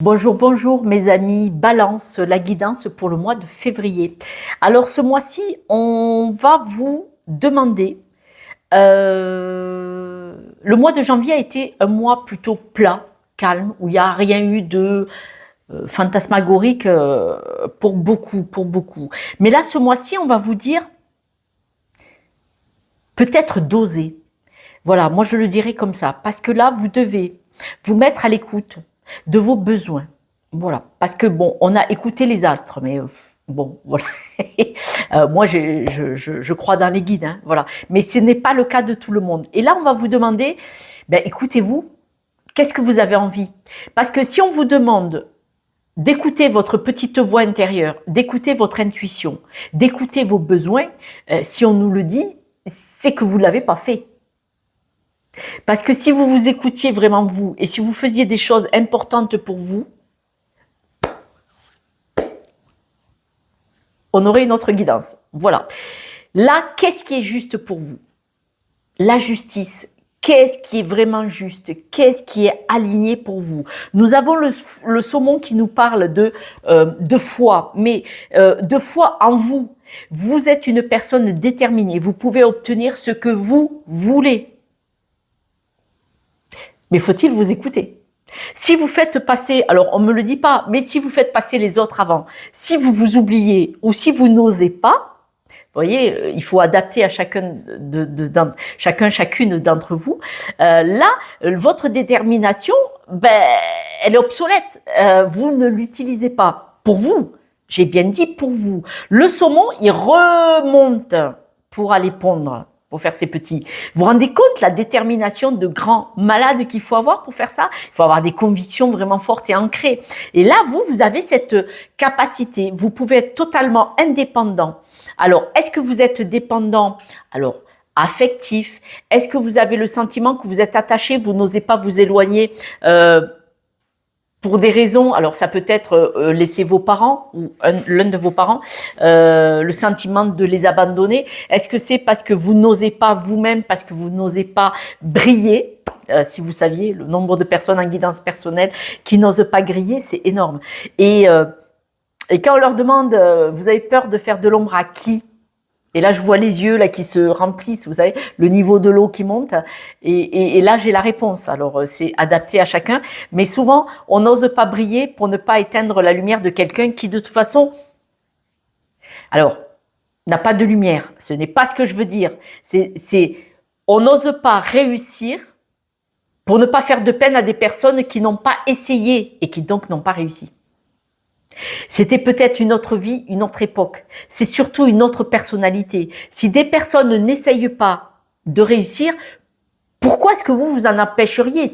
Bonjour, bonjour mes amis, Balance, la guidance pour le mois de février. Alors ce mois-ci, on va vous demander, le mois de janvier a été un mois plutôt plat, calme, où il n'y a rien eu de fantasmagorique pour beaucoup, pour beaucoup. Mais là, ce mois-ci, on va vous dire peut-être d'oser. Voilà, moi je le dirais comme ça, parce que là, vous devez vous mettre à l'écoute de vos besoins. Voilà, parce que bon, on a écouté les astres, mais bon, voilà. Moi, je crois dans les guides, hein, voilà. Mais ce n'est pas le cas de tout le monde. Et là, on va vous demander, ben, écoutez-vous, qu'est-ce que vous avez envie? Parce que si on vous demande d'écouter votre petite voix intérieure, d'écouter votre intuition, d'écouter vos besoins, si on nous le dit, c'est que vous ne l'avez pas fait. Parce que si vous vous écoutiez vraiment vous, et si vous faisiez des choses importantes pour vous, on aurait une autre guidance. Voilà. Là, qu'est-ce qui est juste pour vous? La justice. Qu'est-ce qui est vraiment juste? Qu'est-ce qui est aligné pour vous? Nous avons le saumon qui nous parle de foi, mais de foi en vous. Vous êtes une personne déterminée. Vous pouvez obtenir ce que vous voulez. Mais faut-il vous écouter? Si vous faites passer, alors on me le dit pas, mais si vous faites passer les autres avant, si vous vous oubliez ou si vous n'osez pas, vous voyez, il faut adapter à chacune d'entre vous. Là, votre détermination, ben, elle est obsolète. Vous ne l'utilisez pas pour vous. J'ai bien dit pour vous. Le saumon, il remonte pour aller pondre, pour faire ses petits. Vous vous rendez compte la détermination de grand malade qu'il faut avoir pour faire ça? Il faut avoir des convictions vraiment fortes et ancrées. Et là, vous avez cette capacité. Vous pouvez être totalement indépendant. Alors, est-ce que vous êtes dépendant? Alors, affectif. Est-ce que vous avez le sentiment que vous êtes attaché, vous n'osez pas vous éloigner pour des raisons, alors ça peut être laisser vos parents ou l'un de vos parents, le sentiment de les abandonner. Est-ce que c'est parce que vous n'osez pas vous-même, parce que vous n'osez pas briller? Si vous saviez, le nombre de personnes en guidance personnelle qui n'osent pas griller, c'est énorme. Et quand on leur demande, vous avez peur de faire de l'ombre à qui? Et là, je vois les yeux là qui se remplissent, vous savez, le niveau de l'eau qui monte. Et là, j'ai la réponse. Alors, c'est adapté à chacun. Mais souvent, on n'ose pas briller pour ne pas éteindre la lumière de quelqu'un qui, de toute façon, alors, n'a pas de lumière. Ce n'est pas ce que je veux dire. On n'ose pas réussir pour ne pas faire de peine à des personnes qui n'ont pas essayé et qui donc n'ont pas réussi. C'était peut-être une autre vie, une autre époque. C'est surtout une autre personnalité. Si des personnes n'essayent pas de réussir, pourquoi est-ce que vous en empêcheriez?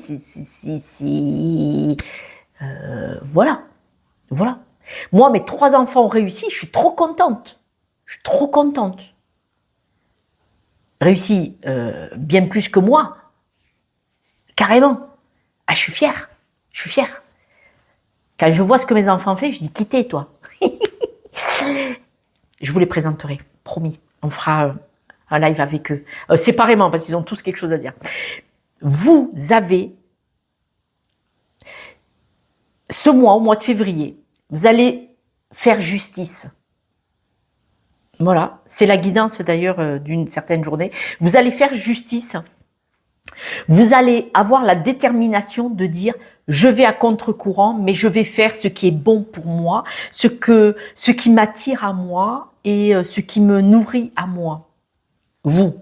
Voilà. Voilà. Moi, mes 3 enfants ont réussi, je suis trop contente. Je suis trop contente. Réussi bien plus que moi. Carrément. Ah, je suis fière. Je suis fière. Quand je vois ce que mes enfants font, je dis quittez toi. Je vous les présenterai, promis. On fera un live avec eux, séparément parce qu'ils ont tous quelque chose à dire. Vous avez ce mois, au mois de février, vous allez faire justice. Voilà, c'est la guidance d'ailleurs d'une certaine journée. Vous allez faire justice. Vous allez avoir la détermination de dire je vais à contre-courant, mais je vais faire ce qui est bon pour moi, ce qui m'attire à moi et ce qui me nourrit à moi. Vous,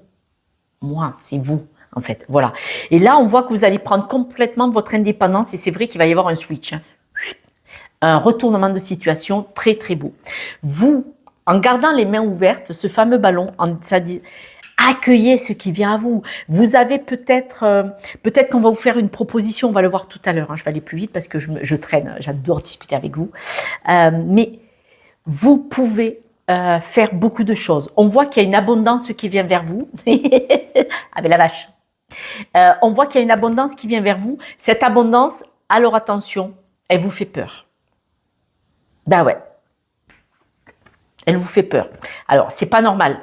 moi, c'est vous en fait. Voilà. Et là, on voit que vous allez prendre complètement votre indépendance et c'est vrai qu'il va y avoir un switch, hein. Un retournement de situation très très beau. Vous, en gardant les mains ouvertes, ce fameux ballon, ça dit accueillez ce qui vient à vous. Vous avez peut-être qu'on va vous faire une proposition, on va le voir tout à l'heure, hein, je vais aller plus vite parce que je traîne, j'adore discuter avec vous. Mais vous pouvez faire beaucoup de choses. On voit qu'il y a une abondance qui vient vers vous. Avec la vache. On voit qu'il y a une abondance qui vient vers vous. Cette abondance, alors attention, elle vous fait peur. Ben ouais. Elle vous fait peur. Alors, c'est pas normal.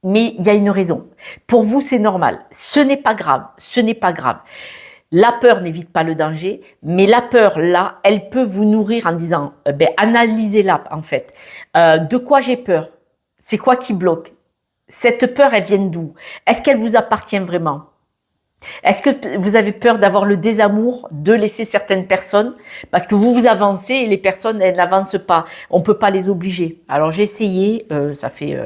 Mais il y a une raison. Pour vous, c'est normal. Ce n'est pas grave. Ce n'est pas grave. La peur n'évite pas le danger, mais la peur, là, elle peut vous nourrir en disant, analysez-la en fait. De quoi j'ai peur? C'est quoi qui bloque? Cette peur, elle vient d'où? Est-ce qu'elle vous appartient vraiment? Est-ce que vous avez peur d'avoir le désamour, de laisser certaines personnes? Parce que vous avancez et les personnes, elles n'avancent pas. On ne peut pas les obliger. Alors j'ai essayé, ça fait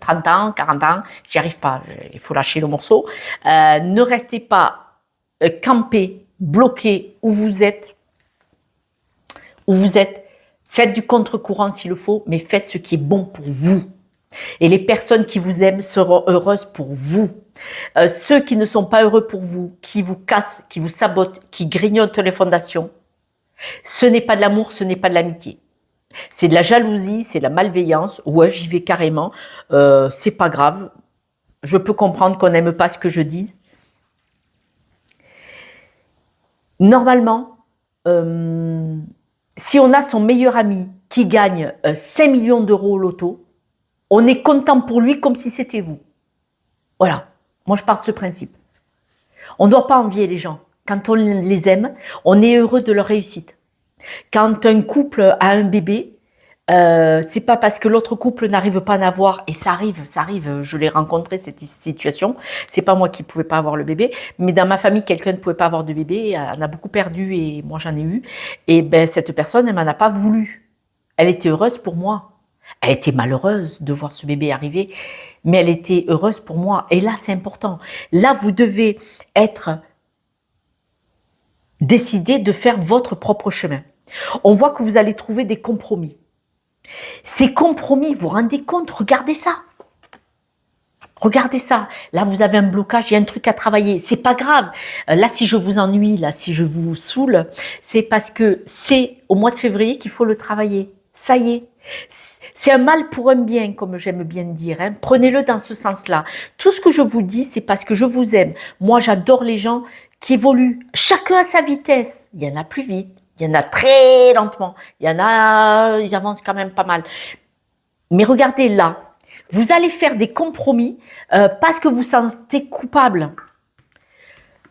30 ans, 40 ans, j'y arrive pas, il faut lâcher le morceau. Ne restez pas campé, bloqué où vous êtes. Où vous êtes. Faites du contre-courant s'il le faut, mais faites ce qui est bon pour vous. Et les personnes qui vous aiment seront heureuses pour vous. Ceux qui ne sont pas heureux pour vous, qui vous cassent, qui vous sabotent, qui grignotent les fondations, ce n'est pas de l'amour, ce n'est pas de l'amitié. C'est de la jalousie, c'est de la malveillance. Ouais, j'y vais carrément. C'est pas grave. Je peux comprendre qu'on n'aime pas ce que je dis. Normalement, si on a son meilleur ami qui gagne 5 millions d'euros au loto, on est content pour lui comme si c'était vous. Voilà. Moi, je pars de ce principe. On ne doit pas envier les gens. Quand on les aime, on est heureux de leur réussite. Quand un couple a un bébé, c'est pas parce que l'autre couple n'arrive pas à en avoir, et ça arrive, je l'ai rencontré cette situation, c'est pas moi qui pouvais pas avoir le bébé, mais dans ma famille, quelqu'un ne pouvait pas avoir de bébé, elle en a beaucoup perdu et moi j'en ai eu, et ben cette personne, elle m'en a pas voulu. Elle était heureuse pour moi. Elle était malheureuse de voir ce bébé arriver, mais elle était heureuse pour moi. Et là, c'est important. Là, vous devez être décidé de faire votre propre chemin. On voit que vous allez trouver des compromis. Ces compromis, vous vous rendez compte? Regardez ça. Regardez ça. Là, vous avez un blocage, il y a un truc à travailler. C'est pas grave. Là, si je vous ennuie, là, si je vous saoule, c'est parce que c'est au mois de février qu'il faut le travailler. Ça y est. C'est un mal pour un bien, comme j'aime bien dire. Hein. Prenez-le dans ce sens-là. Tout ce que je vous dis, c'est parce que je vous aime. Moi, j'adore les gens qui évoluent. Chacun à sa vitesse. Il y en a plus vite. Il y en a très lentement. Il y en a, ils avancent quand même pas mal. Mais regardez là. Vous allez faire des compromis parce que vous vous sentez coupable.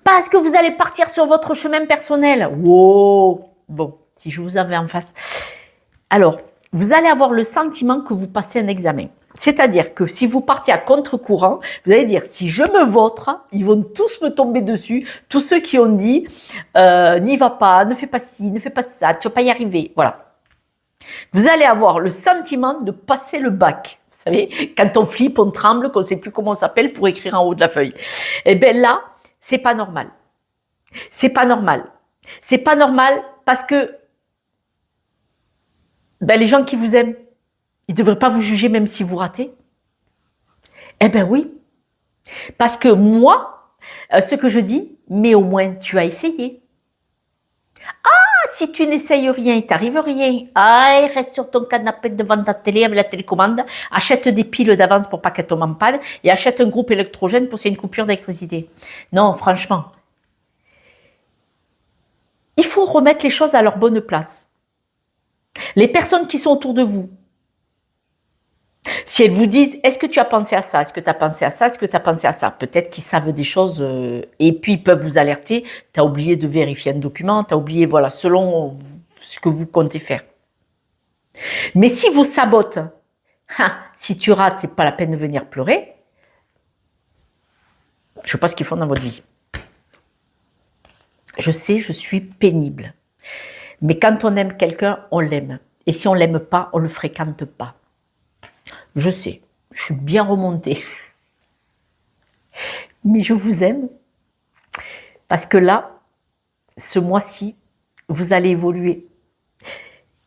Parce que vous allez partir sur votre chemin personnel. Wow. Bon, si je vous avais en face. Alors, vous allez avoir le sentiment que vous passez un examen. C'est-à-dire que si vous partez à contre-courant, vous allez dire, si je me vautre, ils vont tous me tomber dessus. Tous ceux qui ont dit, n'y va pas, ne fais pas ci, ne fais pas ça, tu ne vas pas y arriver. Voilà. Vous allez avoir le sentiment de passer le bac. Vous savez, quand on flippe, on tremble, qu'on ne sait plus comment on s'appelle pour écrire en haut de la feuille. Eh bien là, c'est pas normal. C'est pas normal. C'est pas normal parce que les gens qui vous aiment, ils ne devraient pas vous juger même si vous ratez. Eh bien oui. Parce que moi, ce que je dis, mais au moins tu as essayé. Ah, si tu n'essayes rien, il t'arrive rien. Ah, reste sur ton canapé devant ta télé avec la télécommande, achète des piles d'avance pour pas qu'elles tombent en panne et achète un groupe électrogène pour s'il y a une coupure d'électricité. Non, franchement. Il faut remettre les choses à leur bonne place. Les personnes qui sont autour de vous, si elles vous disent, est-ce que tu as pensé à ça? Est-ce que tu as pensé à ça? Est-ce que tu as pensé à ça? Peut-être qu'ils savent des choses et puis ils peuvent vous alerter. Tu as oublié de vérifier un document, tu as oublié, voilà, selon ce que vous comptez faire. Mais si vous sabotent, si tu rates, c'est pas la peine de venir pleurer. Je ne sais pas ce qu'ils font dans votre vie. Je sais, je suis pénible. Mais quand on aime quelqu'un, on l'aime. Et si on ne l'aime pas, on ne le fréquente pas. Je sais, je suis bien remontée. Mais je vous aime. Parce que là, ce mois-ci, vous allez évoluer.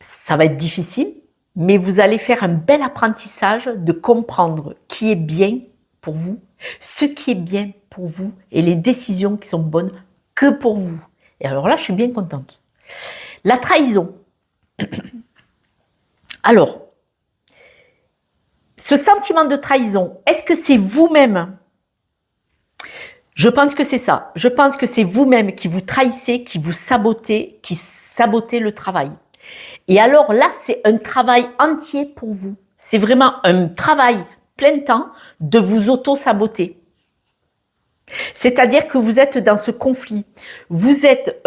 Ça va être difficile, mais vous allez faire un bel apprentissage de comprendre qui est bien pour vous, ce qui est bien pour vous et les décisions qui sont bonnes que pour vous. Et alors là, je suis bien contente. La trahison. Alors, ce sentiment de trahison, est-ce que c'est vous-même? Je pense que c'est ça. Je pense que c'est vous-même qui vous trahissez, qui vous sabotez, qui sabotez le travail. Et alors là, c'est un travail entier pour vous. C'est vraiment un travail plein temps de vous auto-saboter. C'est-à-dire que vous êtes dans ce conflit. Vous êtes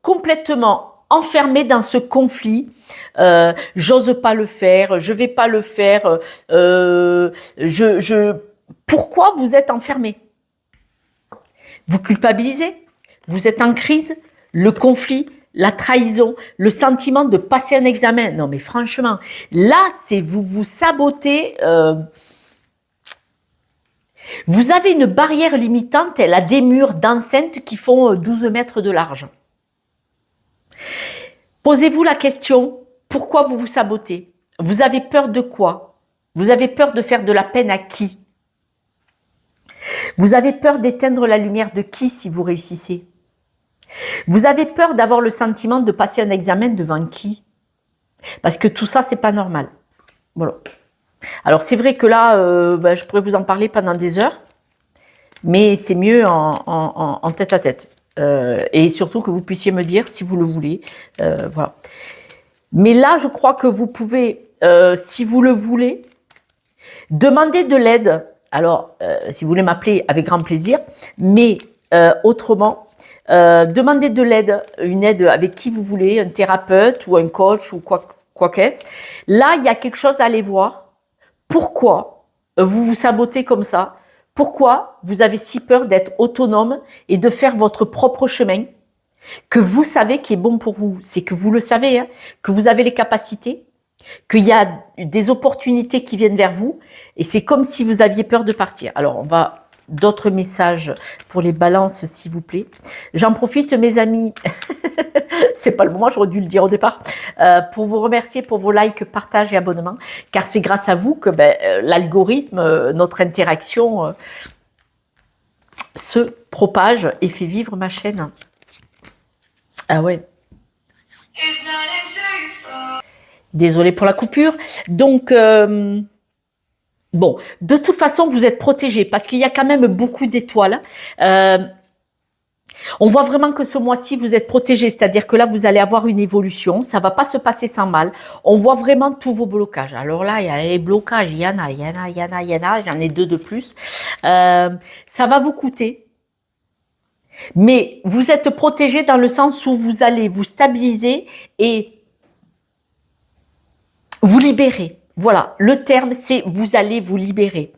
complètement enfermé dans ce conflit. J'ose pas le faire, je vais pas le faire. Pourquoi vous êtes enfermé? Vous culpabilisez, vous êtes en crise, le conflit, la trahison, le sentiment de passer un examen. Non mais franchement, là c'est vous sabotez. Vous avez une barrière limitante, elle a des murs d'enceinte qui font 12 mètres de large. Posez-vous la question, pourquoi vous vous sabotez? Vous avez peur de quoi? Vous avez peur de faire de la peine à qui? Vous avez peur d'éteindre la lumière de qui si vous réussissez? Vous avez peur d'avoir le sentiment de passer un examen devant qui? Parce que tout ça, c'est pas normal. Voilà. Alors c'est vrai que là, je pourrais vous en parler pendant des heures, mais c'est mieux en tête à tête. Et surtout que vous puissiez me dire si vous le voulez. Voilà. Mais là, je crois que vous pouvez, si vous le voulez, demander de l'aide. Alors, si vous voulez m'appeler, avec grand plaisir, mais autrement, demandez de l'aide, une aide avec qui vous voulez, un thérapeute ou un coach ou quoi qu'est-ce. Là, il y a quelque chose à aller voir. Pourquoi vous vous sabotez comme ça? Pourquoi vous avez si peur d'être autonome et de faire votre propre chemin que vous savez qui est bon pour vous? C'est que vous le savez, hein, que vous avez les capacités, qu'il y a des opportunités qui viennent vers vous et c'est comme si vous aviez peur de partir. Alors, on va d'autres messages pour les balances, s'il vous plaît. J'en profite, mes amis, c'est pas le moment, j'aurais dû le dire au départ, pour vous remercier pour vos likes, partages et abonnements, car c'est grâce à vous que l'algorithme, notre interaction se propage et fait vivre ma chaîne. Ah ouais. Désolée pour la coupure. Donc, bon, de toute façon, vous êtes protégés parce qu'il y a quand même beaucoup d'étoiles. On voit vraiment que ce mois-ci, vous êtes protégés, c'est-à-dire que là, vous allez avoir une évolution. Ça va pas se passer sans mal. On voit vraiment tous vos blocages. Alors là, il y a les blocages, il y en a. J'en ai 2 de plus. Ça va vous coûter. Mais vous êtes protégés dans le sens où vous allez vous stabiliser et vous libérer. Voilà, le terme, c'est vous allez vous libérer.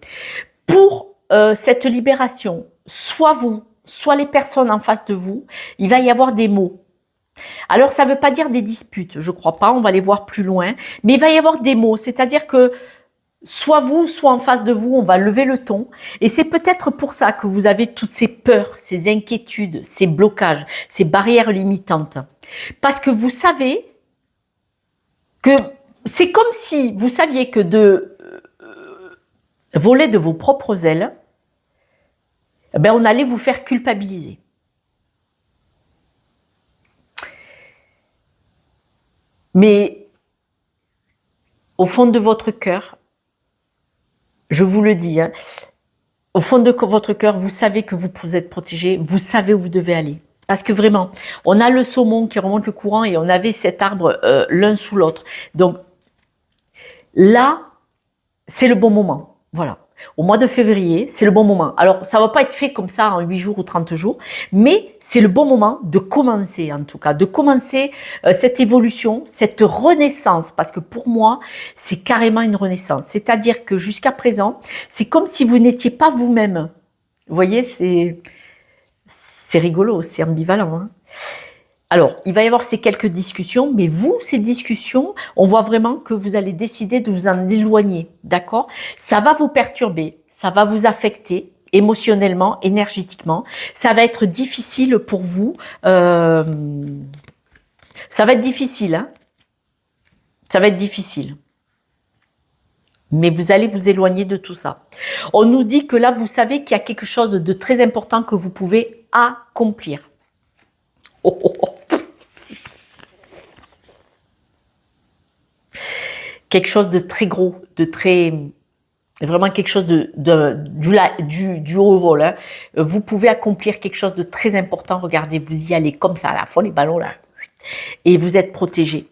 Pour cette libération, soit vous, soit les personnes en face de vous, il va y avoir des mots. Alors, ça ne veut pas dire des disputes, je ne crois pas, on va les voir plus loin, mais il va y avoir des mots, c'est-à-dire que soit vous, soit en face de vous, on va lever le ton, et c'est peut-être pour ça que vous avez toutes ces peurs, ces inquiétudes, ces blocages, ces barrières limitantes. Parce que vous savez que c'est comme si vous saviez que de voler de vos propres ailes, on allait vous faire culpabiliser. Mais au fond de votre cœur, je vous le dis, hein, au fond de votre cœur, vous savez que vous êtes protégé, vous savez où vous devez aller. Parce que vraiment, on a le saumon qui remonte le courant et on avait cet arbre l'un sous l'autre. Donc là, c'est le bon moment. Voilà. Au mois de février, c'est le bon moment. Alors, ça ne va pas être fait comme ça en 8 jours ou 30 jours, mais c'est le bon moment de commencer, en tout cas, de commencer cette évolution, cette renaissance, parce que pour moi, c'est carrément une renaissance. C'est-à-dire que jusqu'à présent, c'est comme si vous n'étiez pas vous-même. Vous voyez, c'est rigolo, c'est ambivalent, hein. Alors, il va y avoir ces quelques discussions, mais vous, ces discussions, on voit vraiment que vous allez décider de vous en éloigner, d'accord? Ça va vous perturber, ça va vous affecter émotionnellement, énergétiquement. Ça va être difficile pour vous. Ça va être difficile, hein? Ça va être difficile. Mais vous allez vous éloigner de tout ça. On nous dit que là, vous savez qu'il y a quelque chose de très important que vous pouvez accomplir. Oh, oh, oh. Quelque chose de très gros, de très... Vraiment quelque chose du haut vol. Hein. Vous pouvez accomplir quelque chose de très important. Regardez, vous y allez comme ça, à la fois les ballons là. Et vous êtes protégé.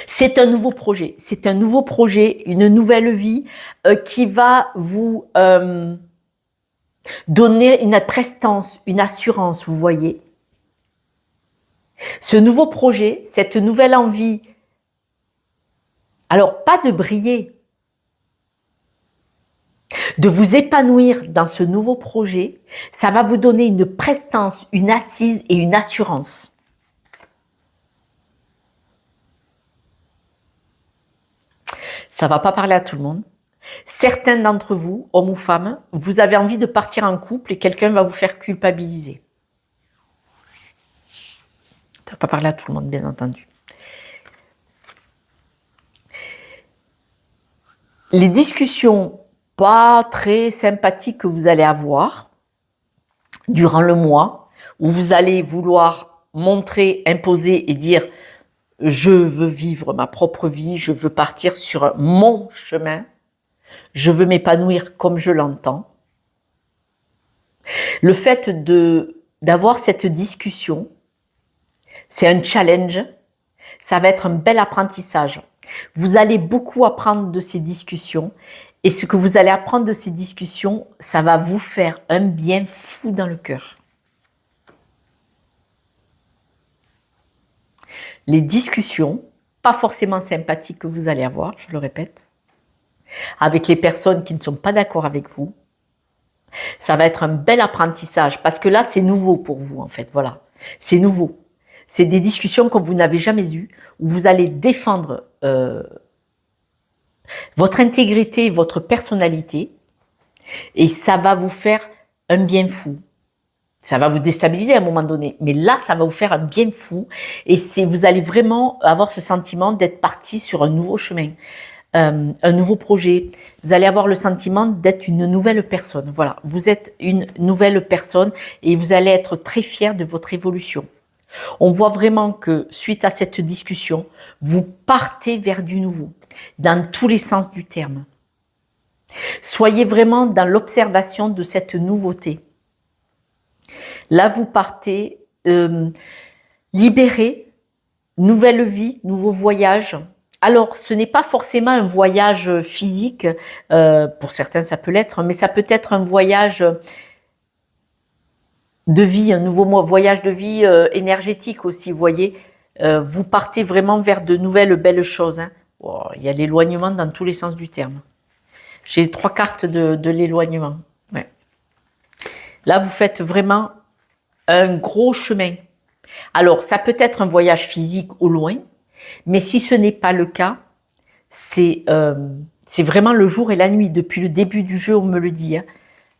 C'est un nouveau projet. C'est un nouveau projet, une nouvelle vie qui va vous Donner une prestance, une assurance, vous voyez. Ce nouveau projet, cette nouvelle envie, alors pas de briller, de vous épanouir dans ce nouveau projet, ça va vous donner une prestance, une assise et une assurance. Ça va pas parler à tout le monde. Certains d'entre vous, hommes ou femmes, vous avez envie de partir en couple et quelqu'un va vous faire culpabiliser. Ça va pas parler à tout le monde, bien entendu. Les discussions pas très sympathiques que vous allez avoir durant le mois, où vous allez vouloir montrer, imposer et dire « je veux vivre ma propre vie, je veux partir sur mon chemin, je veux m'épanouir comme je l'entends ». Le fait d'avoir cette discussion, c'est un challenge, ça va être un bel apprentissage. Vous allez beaucoup apprendre de ces discussions et ce que vous allez apprendre de ces discussions, ça va vous faire un bien fou dans le cœur. Les discussions, pas forcément sympathiques que vous allez avoir, je le répète, avec les personnes qui ne sont pas d'accord avec vous, ça va être un bel apprentissage parce que là, c'est nouveau pour vous en fait, voilà, c'est nouveau. C'est des discussions comme vous n'avez jamais eues, où vous allez défendre votre intégrité, votre personnalité, et ça va vous faire un bien fou. Ça va vous déstabiliser à un moment donné, mais là, ça va vous faire un bien fou, et vous allez vraiment avoir ce sentiment d'être parti sur un nouveau chemin, un nouveau projet. Vous allez avoir le sentiment d'être une nouvelle personne. Voilà, vous êtes une nouvelle personne, et vous allez être très fier de votre évolution. On voit vraiment que suite à cette discussion, vous partez vers du nouveau, dans tous les sens du terme. Soyez vraiment dans l'observation de cette nouveauté. Là, vous partez libéré, nouvelle vie, nouveau voyage. Alors, ce n'est pas forcément un voyage physique, pour certains ça peut l'être, mais ça peut être un voyage de vie, un nouveau voyage de vie énergétique aussi, vous voyez. Vous partez vraiment vers de nouvelles belles choses. Hein. Oh, il y a l'éloignement dans tous les sens du terme. J'ai les 3 cartes de l'éloignement. Ouais. Là, vous faites vraiment un gros chemin. Alors, ça peut être un voyage physique au loin, mais si ce n'est pas le cas, c'est vraiment le jour et la nuit. Depuis le début du jeu, on me le dit. Hein.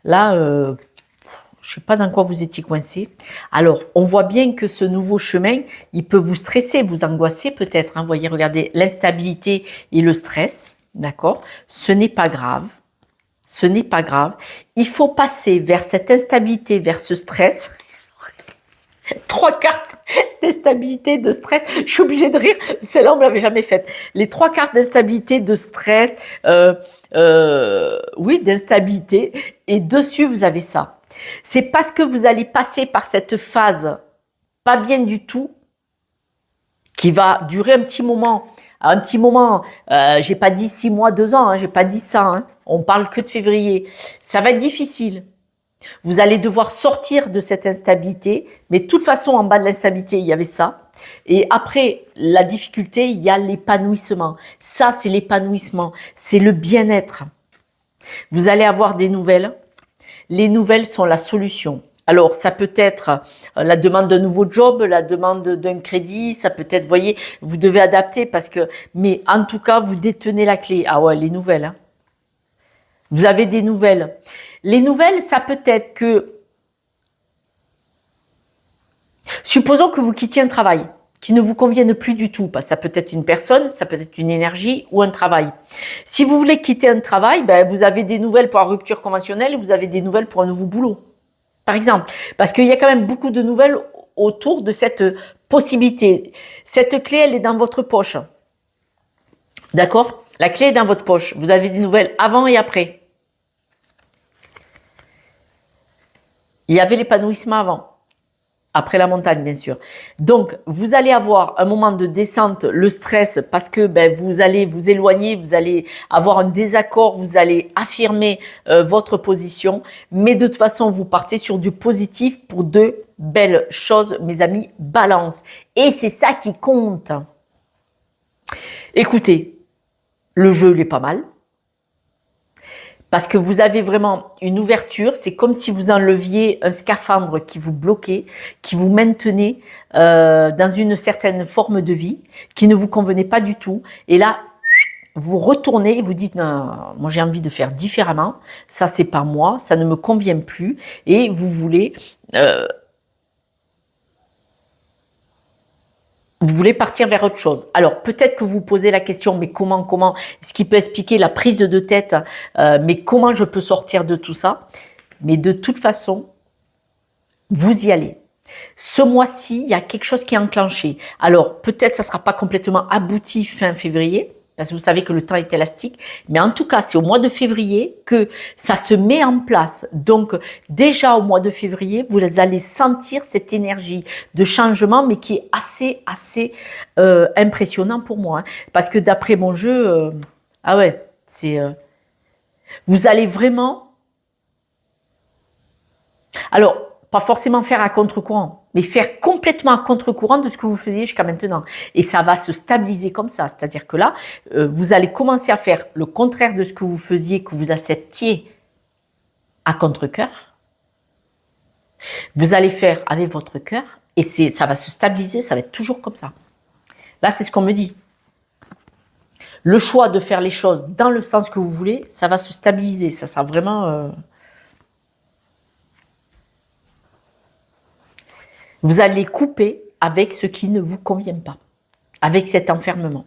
Là, je ne sais pas dans quoi vous étiez coincé. Alors, on voit bien que ce nouveau chemin, il peut vous stresser, vous angoisser peut-être. Hein. Vous voyez, regardez, l'instabilité et le stress, d'accord? Ce n'est pas grave. Ce n'est pas grave. Il faut passer vers cette instabilité, vers ce stress. 3 cartes d'instabilité, de stress. Je suis obligée de rire. Celle-là, on ne me l'avait jamais faite. Les 3 cartes d'instabilité, de stress, oui, d'instabilité. Et dessus, vous avez ça. C'est parce que vous allez passer par cette phase pas bien du tout, qui va durer un petit moment. J'ai pas dit 6 mois, 2 ans, hein, j'ai pas dit ça. Hein. On parle que de février. Ça va être difficile. Vous allez devoir sortir de cette instabilité, mais de toute façon, en bas de l'instabilité, il y avait ça. Et après la difficulté, il y a l'épanouissement. Ça, c'est l'épanouissement, c'est le bien-être. Vous allez avoir des nouvelles. Les nouvelles sont la solution. Alors, ça peut être la demande d'un nouveau job, la demande d'un crédit, ça peut être, vous voyez, vous devez adapter mais en tout cas, vous détenez la clé. Ah ouais, les nouvelles. Hein. Vous avez des nouvelles. Les nouvelles, ça peut être que, supposons que vous quittiez un travail qui ne vous convienne plus du tout, parce que ça peut être une personne, ça peut être une énergie ou un travail. Si vous voulez quitter un travail, ben, vous avez des nouvelles pour la rupture conventionnelle et vous avez des nouvelles pour un nouveau boulot, par exemple. Parce qu'il y a quand même beaucoup de nouvelles autour de cette possibilité. Cette clé, elle est dans votre poche. D'accord ? La clé est dans votre poche. Vous avez des nouvelles avant et après. Il y avait l'épanouissement avant. Après la montagne, bien sûr. Donc, vous allez avoir un moment de descente, le stress, parce que vous allez vous éloigner, vous allez avoir un désaccord, vous allez affirmer votre position. Mais de toute façon, vous partez sur du positif pour de belles choses, mes amis, balance. Et c'est ça qui compte. Écoutez, le jeu, il est pas mal. Parce que vous avez vraiment une ouverture, c'est comme si vous enleviez un scaphandre qui vous bloquait, qui vous maintenait dans une certaine forme de vie, qui ne vous convenait pas du tout. Et là, vous retournez et vous dites, non, moi j'ai envie de faire différemment, ça c'est pas moi, ça ne me convient plus. Et vous voulez partir vers autre chose. Alors, peut-être que vous posez la question, mais comment, ce qui peut expliquer la prise de tête, mais comment je peux sortir de tout ça? Mais de toute façon, vous y allez. Ce mois-ci, il y a quelque chose qui est enclenché. Alors, peut-être ça ne sera pas complètement abouti fin février, parce que vous savez que le temps est élastique, mais en tout cas, c'est au mois de février que ça se met en place. Donc, déjà au mois de février, vous allez sentir cette énergie de changement, mais qui est assez impressionnant pour moi. Hein, parce que d'après mon jeu, ah ouais, c'est... vous allez vraiment... Alors, pas forcément faire à contre-courant, mais faire complètement à contre-courant de ce que vous faisiez jusqu'à maintenant. Et ça va se stabiliser comme ça. C'est-à-dire que là, vous allez commencer à faire le contraire de ce que vous faisiez, que vous acceptiez à contre-cœur. Vous allez faire avec votre cœur et ça va se stabiliser, ça va être toujours comme ça. Là, c'est ce qu'on me dit. Le choix de faire les choses dans le sens que vous voulez, ça va se stabiliser. Ça sera vraiment... Vous allez couper avec ce qui ne vous convient pas, avec cet enfermement.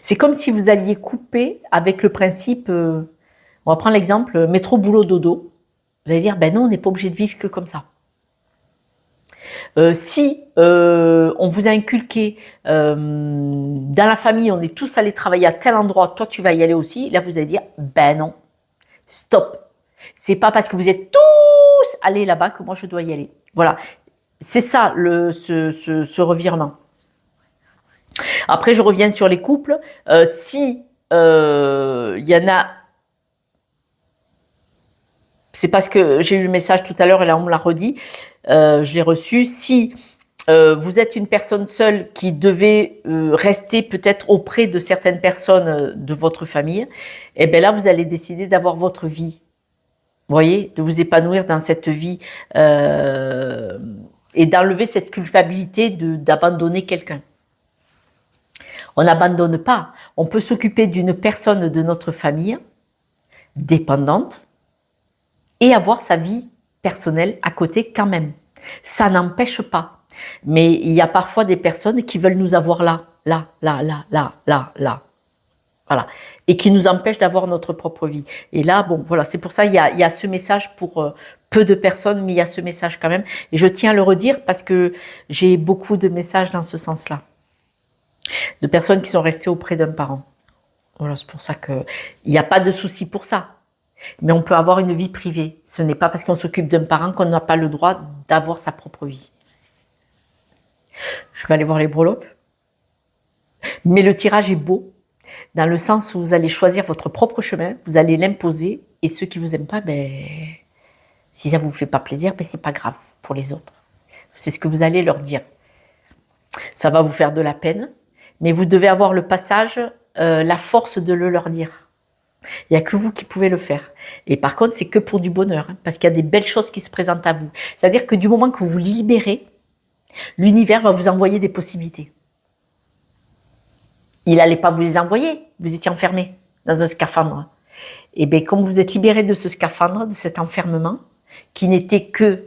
C'est comme si vous alliez couper avec le principe, on va prendre l'exemple, métro, boulot, dodo. Vous allez dire, ben non, on n'est pas obligé de vivre que comme ça. Si on vous a inculqué, dans la famille, on est tous allés travailler à tel endroit, toi tu vas y aller aussi, là vous allez dire, ben non, stop. C'est pas parce que vous êtes tous allés là-bas que moi je dois y aller. Voilà, c'est ça ce revirement. Après, je reviens sur les couples. Si il y en a, c'est parce que j'ai eu le message tout à l'heure et là on me l'a redit, je l'ai reçu. Si vous êtes une personne seule qui devait rester peut-être auprès de certaines personnes de votre famille, et bien là vous allez décider d'avoir votre vie. Vous voyez, de vous épanouir dans cette vie et d'enlever cette culpabilité d'abandonner quelqu'un. On n'abandonne pas. On peut s'occuper d'une personne de notre famille dépendante et avoir sa vie personnelle à côté quand même. Ça n'empêche pas. Mais il y a parfois des personnes qui veulent nous avoir là. Voilà. Et qui nous empêchent d'avoir notre propre vie. Et là, bon, voilà, c'est pour ça il y a ce message pour peu de personnes, mais il y a ce message quand même. Et je tiens à le redire parce que j'ai beaucoup de messages dans ce sens-là. De personnes qui sont restées auprès d'un parent. Voilà, c'est pour ça qu'il n'y a pas de souci pour ça. Mais on peut avoir une vie privée. Ce n'est pas parce qu'on s'occupe d'un parent qu'on n'a pas le droit d'avoir sa propre vie. Je vais aller voir les breloques. Mais le tirage est beau, dans le sens où vous allez choisir votre propre chemin, vous allez l'imposer, et ceux qui vous aiment pas, si ça vous fait pas plaisir, c'est pas grave pour les autres. C'est ce que vous allez leur dire. Ça va vous faire de la peine, mais vous devez avoir le passage, la force de le leur dire. Il n'y a que vous qui pouvez le faire. Et par contre, c'est que pour du bonheur, hein, parce qu'il y a des belles choses qui se présentent à vous. C'est-à-dire que du moment que vous vous libérez, l'univers va vous envoyer des possibilités. Il n'allait pas vous les envoyer, vous étiez enfermé dans un scaphandre. Et bien, comme vous êtes libéré de ce scaphandre, de cet enfermement, qui n'était que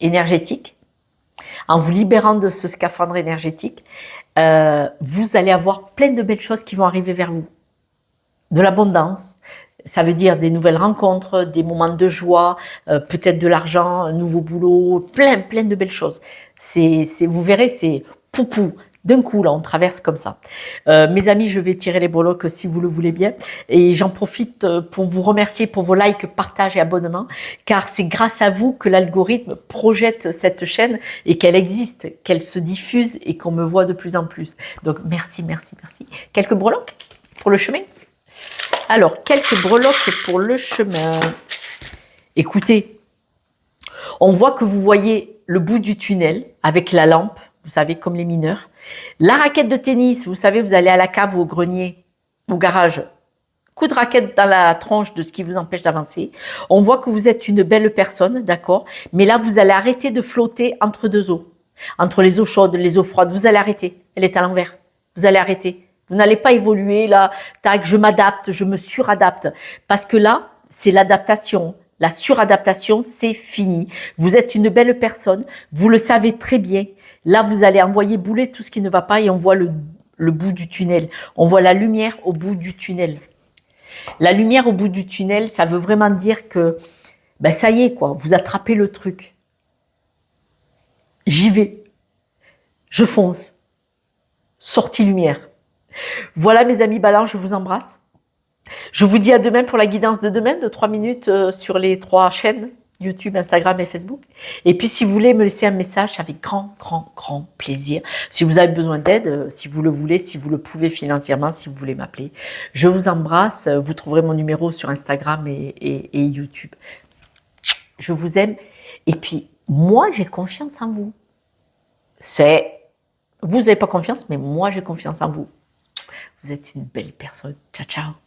énergétique, en vous libérant de ce scaphandre énergétique, vous allez avoir plein de belles choses qui vont arriver vers vous. De l'abondance, ça veut dire des nouvelles rencontres, des moments de joie, peut-être de l'argent, un nouveau boulot, plein de belles choses. Vous verrez, c'est poupou, d'un coup, là, on traverse comme ça. Mes amis, je vais tirer les breloques si vous le voulez bien. Et j'en profite pour vous remercier pour vos likes, partages et abonnements, car c'est grâce à vous que l'algorithme projette cette chaîne et qu'elle existe, qu'elle se diffuse et qu'on me voit de plus en plus. Donc, merci, merci, merci. Quelques breloques pour le chemin? Alors, quelques breloques pour le chemin. Écoutez, on voit que vous voyez le bout du tunnel avec la lampe, vous savez, comme les mineurs. La raquette de tennis, vous savez, vous allez à la cave ou au grenier, au garage, coup de raquette dans la tronche de ce qui vous empêche d'avancer. On voit que vous êtes une belle personne, d'accord? Mais là, vous allez arrêter de flotter entre deux eaux, entre les eaux chaudes, les eaux froides. Vous allez arrêter. Elle est à l'envers. Vous allez arrêter. Vous n'allez pas évoluer là, tac, je m'adapte, je me suradapte. Parce que là, c'est l'adaptation. La suradaptation, c'est fini. Vous êtes une belle personne, vous le savez très bien. Là, vous allez envoyer bouler tout ce qui ne va pas et on voit le bout du tunnel. On voit la lumière au bout du tunnel. La lumière au bout du tunnel, ça veut vraiment dire que ben ça y est, quoi, vous attrapez le truc. J'y vais. Je fonce. Sortie lumière. Voilà mes amis Balance, je vous embrasse. Je vous dis à demain pour la guidance de demain de 3 minutes sur les 3 chaînes, YouTube, Instagram et Facebook. Et puis si vous voulez me laisser un message, avec grand, grand, grand plaisir. Si vous avez besoin d'aide, si vous le voulez, si vous le pouvez financièrement, si vous voulez m'appeler. Je vous embrasse. Vous trouverez mon numéro sur Instagram et YouTube. Je vous aime. Et puis, moi, j'ai confiance en vous. Vous n'avez pas confiance, mais moi, j'ai confiance en vous. Vous êtes une belle personne. Ciao, ciao.